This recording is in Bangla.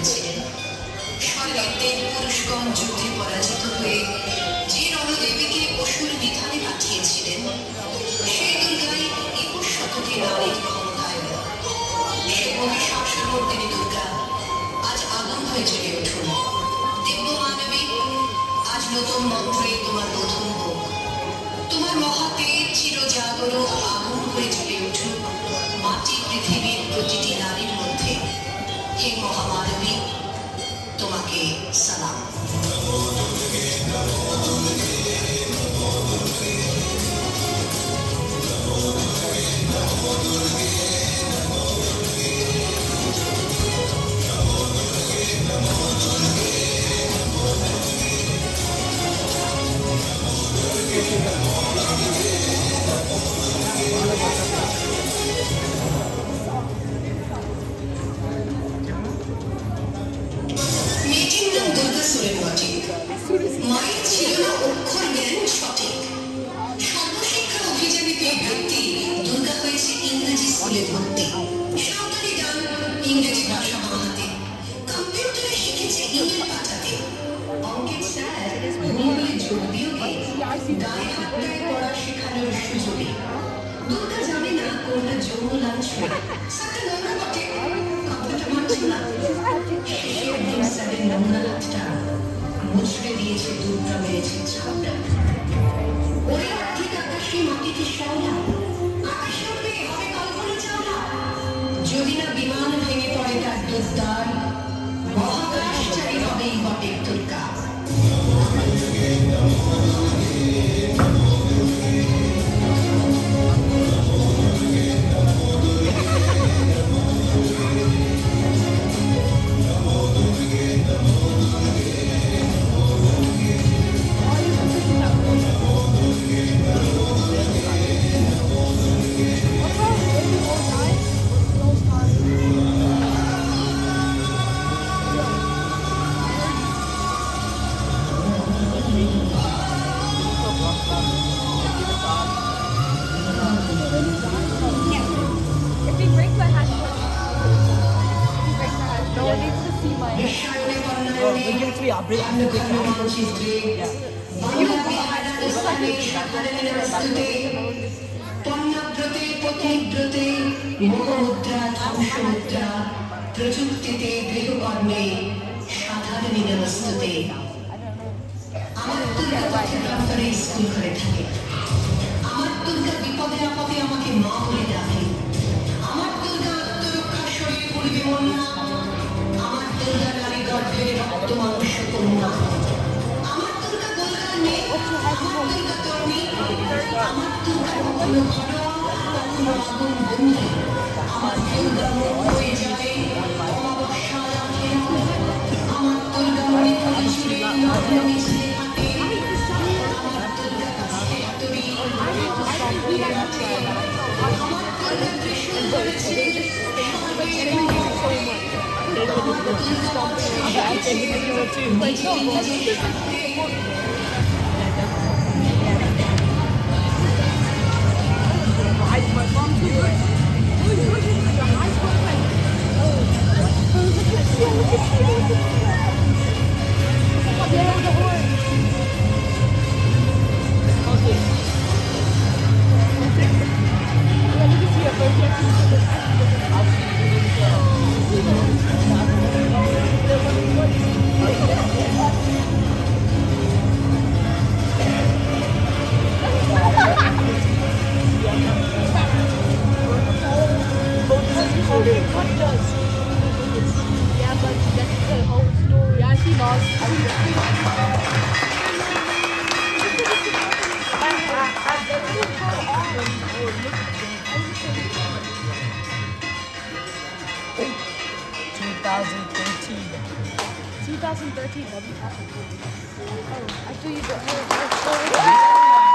করেছিলেন। স্বর্গের পুরুষগণ যুদ্ধে পরাজিত হয়ে যে রণদেবীকে অসুর নিধনে পাঠিয়েছিলেন, সেই দুর্গাই 21 শতকে নারীর ক্ষমতায়। সেই মহিষাসুরমর্দিনী দুর্গা আজ আগুন হয়ে জ্বলে উঠুন। দিব্য মানবী, আজ নতুন মন্ত্রে তোমার বোধন হোক। তোমার মহাতেজ চিরজাগরুক আগুন হয়ে জ্বলে উঠুক মাটি পৃথিবীর প্রতিটি নারীর মধ্যে। হে মহামানবী, তোমাকে সালাম। মেয়েটির নাম দুর্গা সুরেনবটে। মায়ের ছিল না অক্ষর জ্ঞান সঠিক। সর্বশিক্ষা অভিযানে পেয়ে ব্যক্তি দুর্গা হয়েছে ইংরেজি স্কুলে ভর্তি। সাঁওতালি গান, ইংরেজি ভাষা বাংলাতে, কম্পিউটারে শিখেছে ইমেল পাঠাতে। অঙ্কের স্যার গুগলে যোগ বিয়োগে গায়ে হাতটায় পড়া শেখানোর সুযোগে। দুর্গা জানে না কোনটা যৌন লাঞ্ছ, সাথে নোংরা বটে, কম্পিউটার মানছে না। শেষে একদিন স্যারের নোংরা হাতটা মুচড়ে দিয়েছে, দুর্গা মেরেছে ছাপটা। ওরে অর্ধেক আকাশে মাটিতে শ্যাওলা, আকাশে উঠবে হবে কল্পনা চাওলা। যদি না বিমান ভেঙে পড়ে তার দুর্দার, মহাকাশ চাই হবেই বটে দুর্গা। প্রযুক্তিতে গৃহকর্মে সাধারণী নমস্তুতে। আমার দুর্গা পথে প্রান্তরে স্কুল করে থাকে। আমার দুর্গা বিপদে আপদে আমাকে মা বলে ডাকে। আমার দুর্গা আত্মরক্ষার শরীর পড়িবে মন্না। আমার দুর্গা নারী গর্ভের রক্ত মাংস কন্যা। আমার দুর্গা গোলগাল মেয়ে, আমার দুর্গা তরুণী, আমার দুর্গা কখনো ঘরোয়া কখনো আগুন বন্দী। আমার দুর্গা মুখ হয়ে যাবে অমাবস্যা রাতে। আমার দুর্গা মনে করে জুড়ে নগ্ন মিছিলে হাঁটে। আমার দুর্গা কাছে হাতুড়ি সঙ্গে রাখে। আমার দুর্গা ত্রিশূল ধরেছে স্বর্গের মুখে। আমার দুর্গা শিখেছে নিজে নিজে থাকতে। Oh, I thought you got her.